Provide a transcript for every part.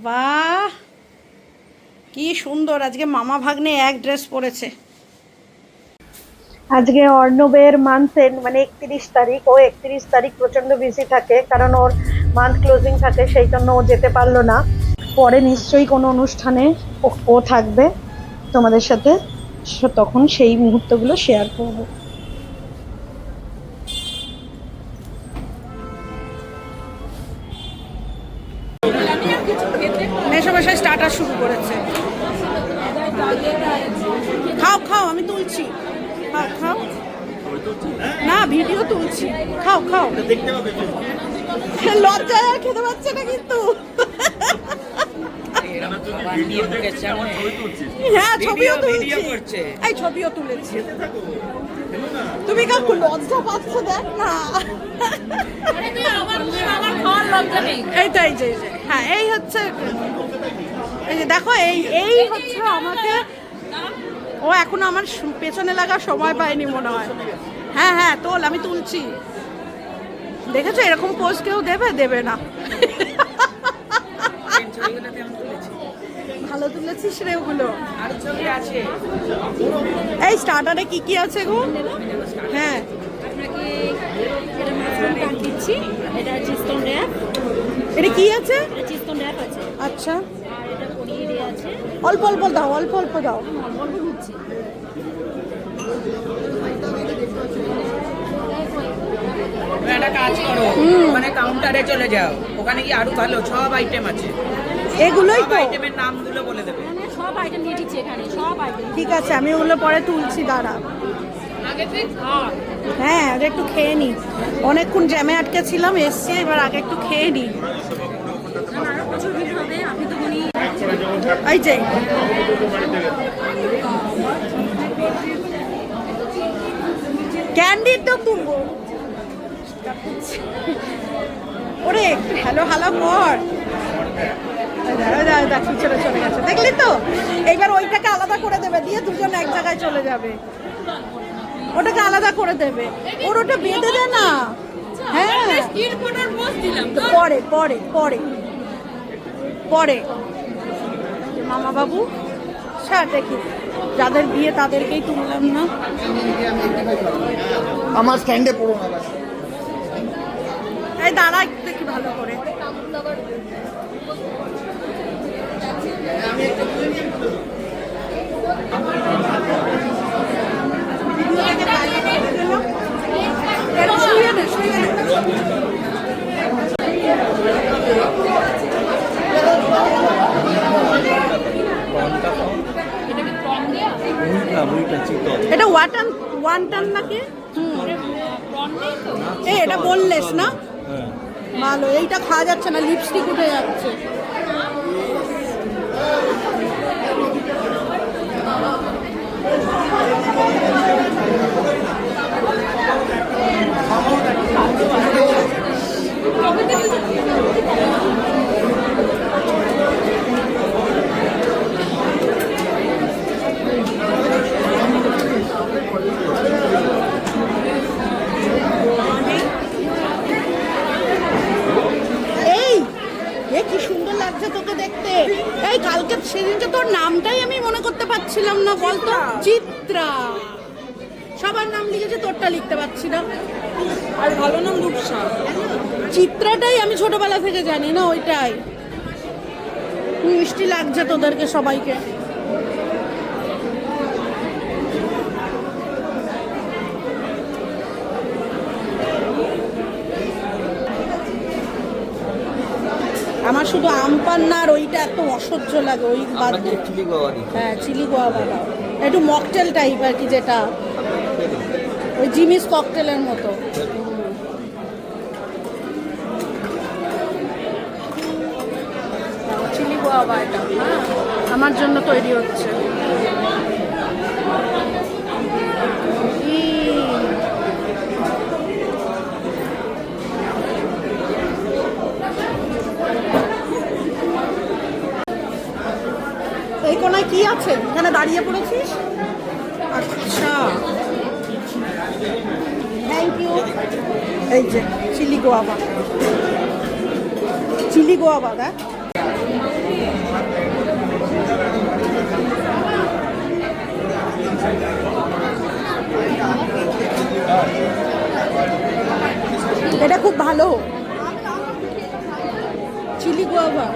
বাহ, কি সুন্দর! আজকে মামা ভাগ্নে এক ড্রেস পরেছে। আজকে অর্ণবের মান্থ এন্ড, মানে 31 তারিখ। ও 31 তারিখ প্রচন্ড বিজি থাকে, কারণ ওর মান্থ ক্লোজিং থাকে, সেই জন্য ও যেতে পারলো না। পরে নিশ্চয়ই কোনো অনুষ্ঠানে ও থাকবে তোমাদের সাথে, তখন সেই মুহূর্তগুলো শেয়ার করবো। মেশামশাই স্টার্টার শুরু করেছে। খাও খাও, আমি তুলছি। খাও খাও। না, ভিডিও তুলছি। খাও খাও। লজ্জায় আর খেতে পাচ্ছে না কিন্তু। হ্যাঁ, ছবিও তুলছি। এই ছবিও তুলেছি। তুমি কাকু লজ্জা পাচ্ছ, দেখ না। এইটাই যে, হ্যাঁ এই হচ্ছে, এই যে দেখো, এই হচ্ছে আমাকে। ও এখনো আমার পেছনে লাগার সময় পায়নি মনে হয়। হ্যাঁ হ্যাঁ, তোল, আমি তুলছি। দেখেছো, এরকম পোজ কেউ দেবে না। ভালো তুলেছিস রে ওগুলো। এই স্টার্টারে কি কি আছে গো? হ্যাঁ, এটা কি আছে? আচ্ছা, অল্প অল্প দাও, অল্প অল্প দাও। একটা কাজ করো, মানে কাউন্টারে চলে যাও, ওখানে কি আরো ভালো সব আইটেম আছে। এগুলোই তো আইটেমের নামগুলো বলে দেবে। সব আইটেম দিয়ে দিচ্ছি এখানে, সব আইটেম। ঠিক আছে, আমি ওগুলো পরে তুলছি, দাঁড়া। হ্যাঁ, আগে একটু খেয়ে নি, অনেকক্ষণ জ্যামে আটকে ছিলাম, এসছি, এবার আগে একটু খেয়ে নি। এই যে ক্যান্ডির তো তুলবো। ওরে একটু হ্যালো হ্যালো কর। চলে গেছে, দেখলি তো? এইবার ওইটাকে আলাদা করে দেবে, দিয়ে দুজন এক জায়গায় চলে যাবে। ওটাকে আলাদা করে দেবে, ওর ওটা বেঁধে দে না। হ্যাঁ, পরে পরে পরে পরে মামা বাবু দেখি, যাদের বিয়ে তাদেরকেই তুললাম না। আমার স্ট্যান্ডে পড়ো না। এই দাঁড়া একটু দেখি ভালো করে। এটা ওয়াটান নাকি? এটা বললেস না ভালো। এইটা খাওয়া যাচ্ছে না, লিপস্টিক উঠে যাচ্ছে। এই কালকে সেদিনকে তোর নামটাই আমি মনে করতে পারছিলাম না, বলতো? চিত্রা। সবার নাম লিখেছে, তোরটা লিখতে পারছি না। আর ভালো নাম রূপসা। চিত্রাটাই আমি ছোটবেলা থেকে জানি না, ওইটাই। মিষ্টি লাগছে তোদেরকে সবাইকে। আমার শুধু আম পান্না আর ওইটা এত অসহ্য লাগে, ওই বাদ দিয়ে। হ্যাঁ, চিলি গোয়াবা দাও, একটু মকটেল টাইপ আর কি, যেটা ওই জিমিস ককটেলের মতো। চিলি গোয়াবা এটা আমার জন্য তৈরি হচ্ছে। এই কোনায় কি আছে? এখানে দাঁড়িয়ে পড়েছিস? আচ্ছা, থ্যাংক ইউ। এই যে চিলি গোয়াবা। চিলি গোয়াবা দেখ। এটা খুব ভালো চিলি গোয়াবা।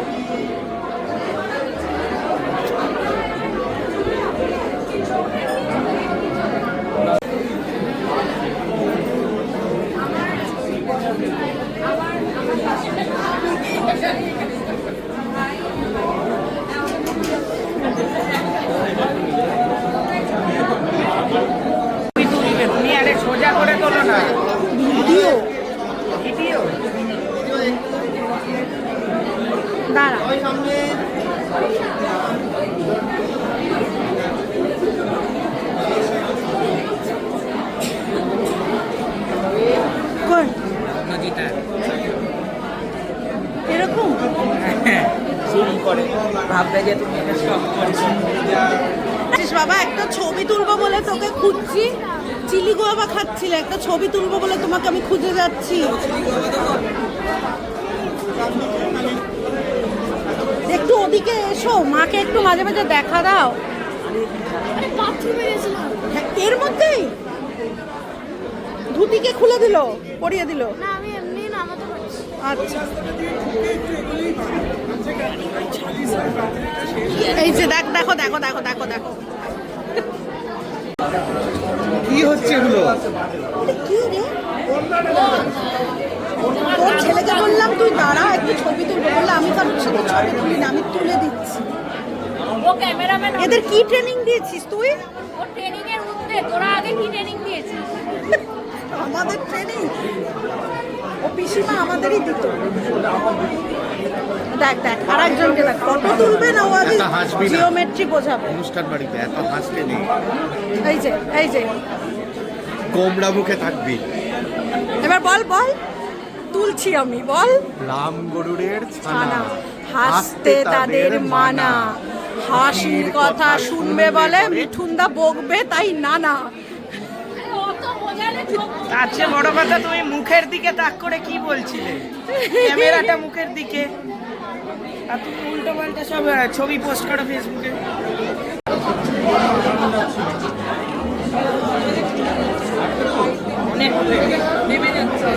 তুমি আরে সোজা করে তোলো না ভিডিও ভিডিও। দাঁড়া কোন নদীটা এরকম শুরু করে ভাববে যে তুমি এটা স্টপ করছো। বাবা একটা ছবি তুলবো বলে তোকে খুঁজছি, চিলি গোয়াবা খাচ্ছিলে, একটা ছবি তুলবো বলে তোমাকে আমি খুঁজে যাচ্ছি। একটু ওদিকে এসো, মাকে একটু মাঝে মাঝে দেখা দাও। হ্যাঁ, এর মধ্যেই ধুতিকে খুলে দিল, পরিয়ে দিল। আচ্ছা এই যে দেখ, দেখো দেখো দেখো দেখো দেখো কি হচ্ছে এগুলো? কি রে, তোর ছেলেকে বললাম তুই দাঁড়া একটু ছবি তুলবো, বললে আমি কারোর সাথে ছবি তুলি না, আমি তুলে দিচ্ছি। ও ক্যামেরাম্যান, এদের কি ট্রেনিং দিয়েছিস তুই? ও ট্রেনিং এর মধ্যে তোরা আগে কি ট্রেনিং দিয়েছিস? আমাদের ট্রেনিং ও পিসিমা আমাদেরই দিত। দেখ দেখ আর একজনকে দেখ, ফটো তুলবে না, ও আগে এত হাসবি না। জিওমেট্রি বোঝাবে। অনুষ্ঠান বাড়িতে এত হাসতে নেই, এই যে এই যে কোমড়া মুখে থাকবি। এবার বল বল, তুলছি আমি, বল। রাম গরুড়ের ছানা হাসতে তাদের মানা, হাসির কথা শুনবে বলে মিঠুনদা বকবে তাই নানা। অত বোঝালে চোখ তার চেয়ে বড় কথা তুমি মুখের দিকে তাক করে কি বলছিলে, ক্যামেরাটা মুখের দিকে, আর তুমি উল্টো পাল্টা সব ছবি পোস্ট করো ফেসবুকে। অনেক নেমে যাচ্ছে।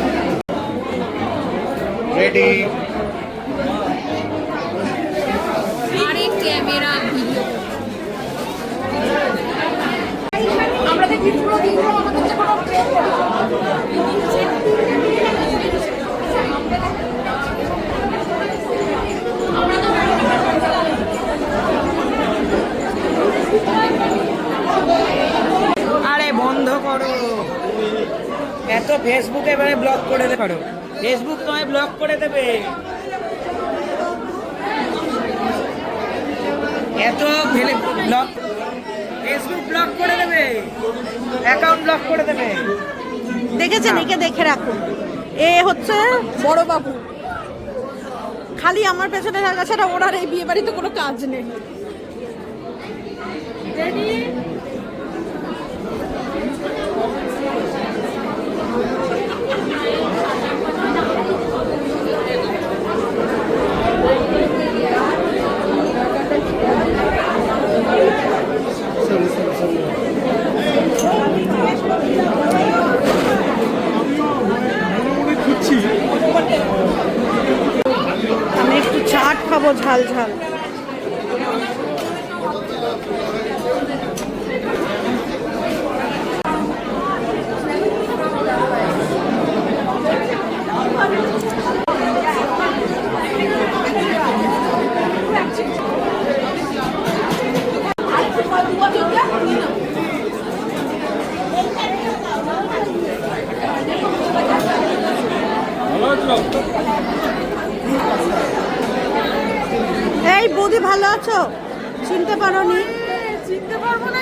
রেডি। আরে ক্যামেরা ভিডিও আমরা দেখি পুরো দিন আমাদের যখন আরে বন্ধ করো, এত ফেসবুকে এবারে ব্লক করে দিতে পারো, ফেসবুক তোমায় ব্লক করে দেবে। এত ব্লক, ফেসবুক ব্লক করে দেবে, অ্যাকাউন্ট ব্লক করে দেবে। দেখেছেন, একে দেখে রাখুন, এ হচ্ছে বড় বাবু, খালি আমার পেছনে থাকা ছাড়া ওনার এই বিয়ে বাড়িতে কোনো কাজ নেই। আমি একটু চাট খাবো ঝাল ঝাল। এই বৌদি ভালো আছো? চিনতে পারোনি? চিনতে পারবো না।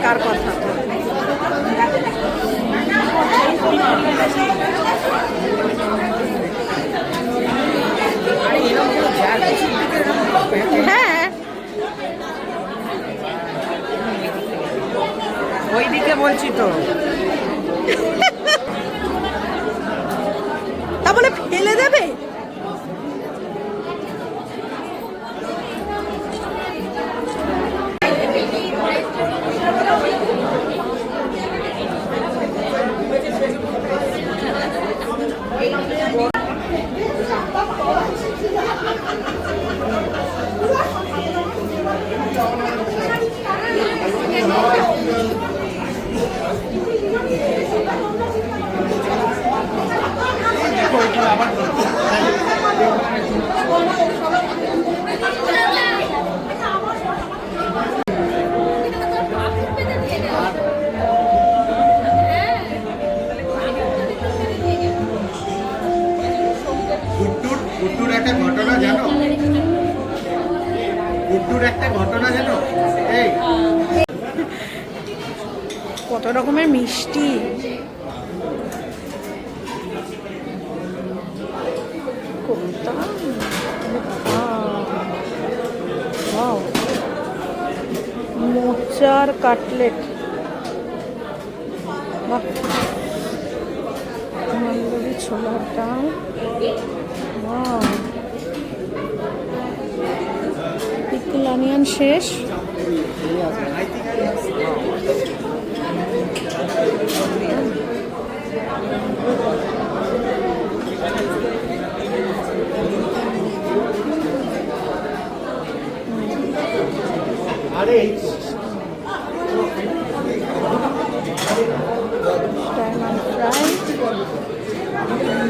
কার কথা। আরে এরকম কোনো জায়গা ছিল না, এরকম হ্যাঁ, ওইদিকে বলছি তো। তা বলে ফেলে দেবে? গুড্ডুর একটা ঘটনা জানো? গুড্ডুর একটা ঘটনা জানো? এই কত রকমের মিষ্টি। কোনটা? Wow. মোচার কাটলেট, বাহ। মালগুড়ি ছোলার ডাল, ওয়াও। পিকল অনিয়ন শেষ। আরে ডায়মন্ড ফ্রাই,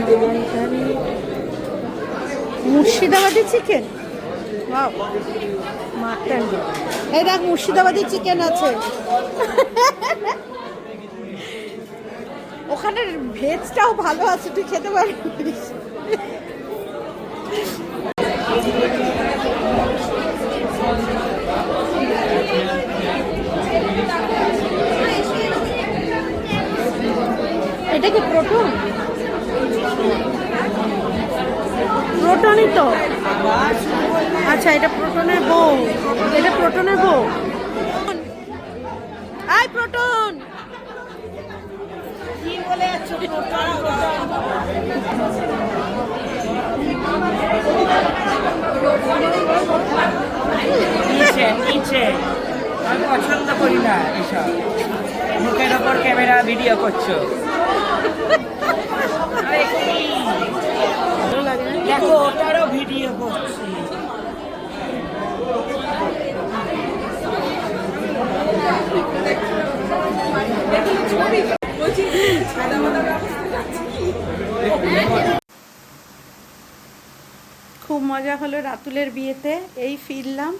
মালাইকারি, মুর্শিদাবাদি চিকেন, ওয়াও। মাটন, এই দেখ মুর্শিদাবাদি চিকেন আছে। ওখানে ভেজটাও ভালো আছে, তুই খেতে পারবি। এটা কি প্রোটন? প্রোটনই তো। আচ্ছা, এটা প্রোটনের বউ, এটা প্রোটনের বউ। আই প্রোটন কি বলে যাচ্ছ? নিচে নিচে, আমি পছন্দ করি না এসব। মুখের ওপর ক্যামেরা ভিডিও করছো। আরে কি? ভালো লাগে না? দেখো ওটারও ভিডিও করছি। খুব মজা হলো রাতুলের বিয়েতে। এই ফিরলাম,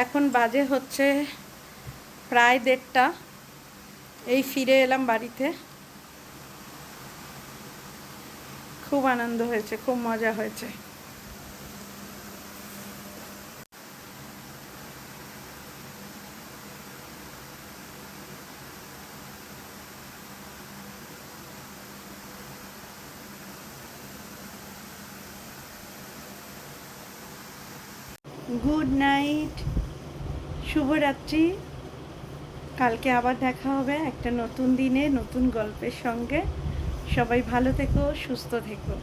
এখন বাজে হচ্ছে প্রায় 1:30। এই ফিরে এলাম বাড়িতে। খুব আনন্দ হয়েছে, খুব মজা হয়েছে। গুড নাইট, শুভরাত্রি। কালকে আবার দেখা হবে একটা নতুন দিনে, নতুন গল্পের সঙ্গে। সবাই ভালো থেকো, সুস্থ থেকো।